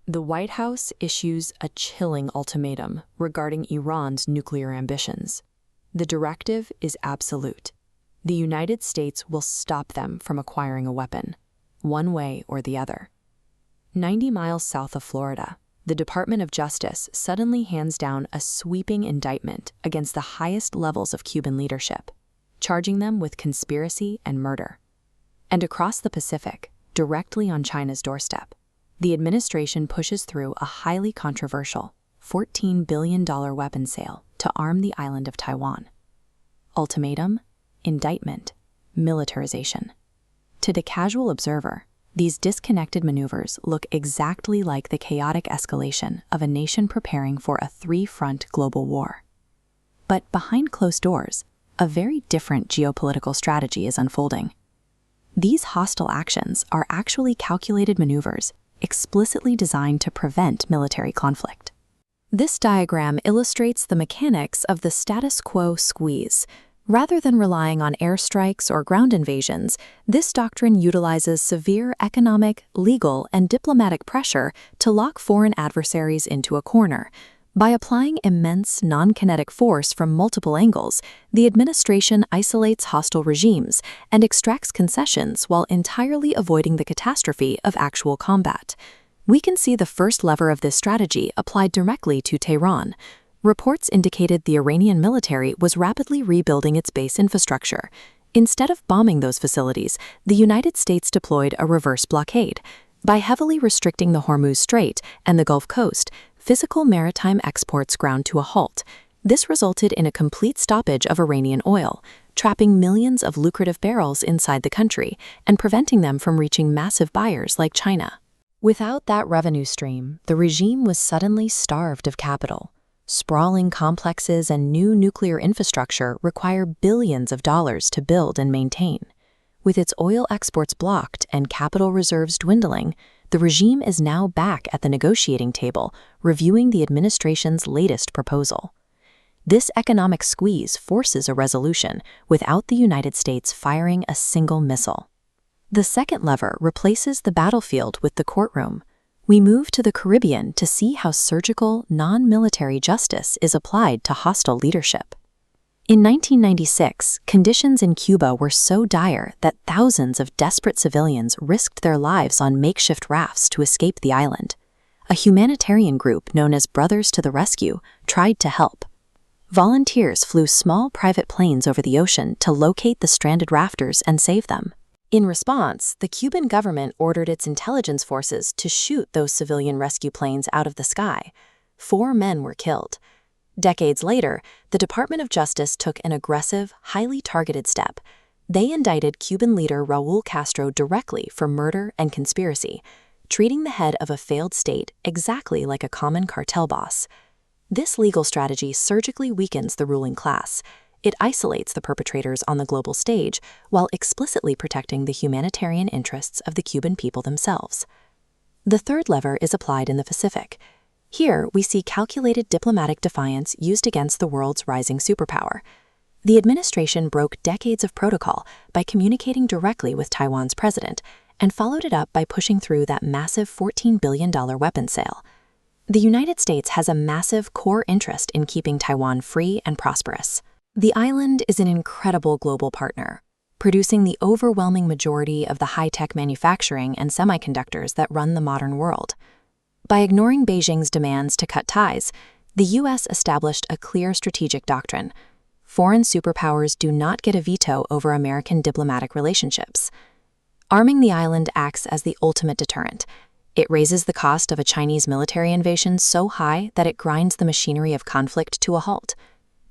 The White House issues a chilling ultimatum regarding Iran's nuclear ambitions. The directive is absolute. The United States will stop them from acquiring a weapon, one way or the other. 90 miles south of Florida, the Department of Justice suddenly hands down a sweeping indictment against the highest levels of Cuban leadership, charging them with conspiracy and murder. And across the Pacific, directly on China's doorstep, the administration pushes through a highly controversial $14 billion weapon sale to arm the island of Taiwan. Ultimatum, indictment, militarization. To the casual observer, these disconnected maneuvers look exactly like the chaotic escalation of a nation preparing for a three-front global war. But behind closed doors, a very different geopolitical strategy is unfolding. These hostile actions are actually calculated maneuvers explicitly designed to prevent military conflict. This diagram illustrates the mechanics of the status quo squeeze. Rather than relying on airstrikes or ground invasions, this doctrine utilizes severe economic, legal, and diplomatic pressure to lock foreign adversaries into a corner. By applying immense non-kinetic force from multiple angles, the administration isolates hostile regimes and extracts concessions while entirely avoiding the catastrophe of actual combat. We can see the first lever of this strategy applied directly to Tehran. Reports indicated the Iranian military was rapidly rebuilding its base infrastructure. Instead of bombing those facilities, the United States deployed a reverse blockade. By heavily restricting the Hormuz Strait and the Gulf Coast, physical maritime exports ground to a halt. This resulted in a complete stoppage of Iranian oil, trapping millions of lucrative barrels inside the country and preventing them from reaching massive buyers like China. Without that revenue stream, the regime was suddenly starved of capital. Sprawling complexes and new nuclear infrastructure require billions of dollars to build and maintain. With its oil exports blocked and capital reserves dwindling, the regime is now back at the negotiating table, reviewing the administration's latest proposal. This economic squeeze forces a resolution without the United States firing a single missile. The second lever replaces the battlefield with the courtroom. We move to the Caribbean to see how surgical, non-military justice is applied to hostile leadership. In 1996, conditions in Cuba were so dire that thousands of desperate civilians risked their lives on makeshift rafts to escape the island. A humanitarian group known as Brothers to the Rescue tried to help. Volunteers flew small private planes over the ocean to locate the stranded rafters and save them. In response, the Cuban government ordered its intelligence forces to shoot those civilian rescue planes out of the sky. 4 men were killed. Decades later, the Department of Justice took an aggressive, highly targeted step. They indicted Cuban leader Raúl Castro directly for murder and conspiracy, treating the head of a failed state exactly like a common cartel boss. This legal strategy surgically weakens the ruling class. It isolates the perpetrators on the global stage while explicitly protecting the humanitarian interests of the Cuban people themselves. The third lever is applied in the Pacific. Here, we see calculated diplomatic defiance used against the world's rising superpower. The administration broke decades of protocol by communicating directly with Taiwan's president and followed it up by pushing through that massive $14 billion weapons sale. The United States has a massive core interest in keeping Taiwan free and prosperous. The island is an incredible global partner, producing the overwhelming majority of the high-tech manufacturing and semiconductors that run the modern world. By ignoring Beijing's demands to cut ties, the U.S. established a clear strategic doctrine. Foreign superpowers do not get a veto over American diplomatic relationships. Arming the island acts as the ultimate deterrent. It raises the cost of a Chinese military invasion so high that it grinds the machinery of conflict to a halt.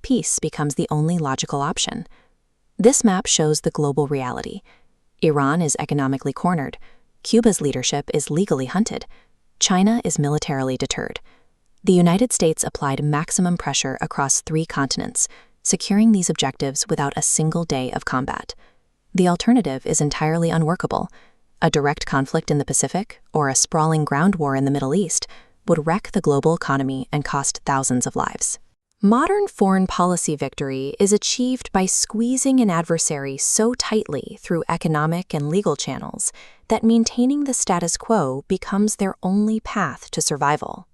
Peace becomes the only logical option. This map shows the global reality. Iran is economically cornered. Cuba's leadership is legally hunted. China is militarily deterred. The United States applied maximum pressure across 3 continents, securing these objectives without a single day of combat. The alternative is entirely unworkable. A direct conflict in the Pacific or a sprawling ground war in the Middle East would wreck the global economy and cost thousands of lives. Modern foreign policy victory is achieved by squeezing an adversary so tightly through economic and legal channels that maintaining the status quo becomes their only path to survival.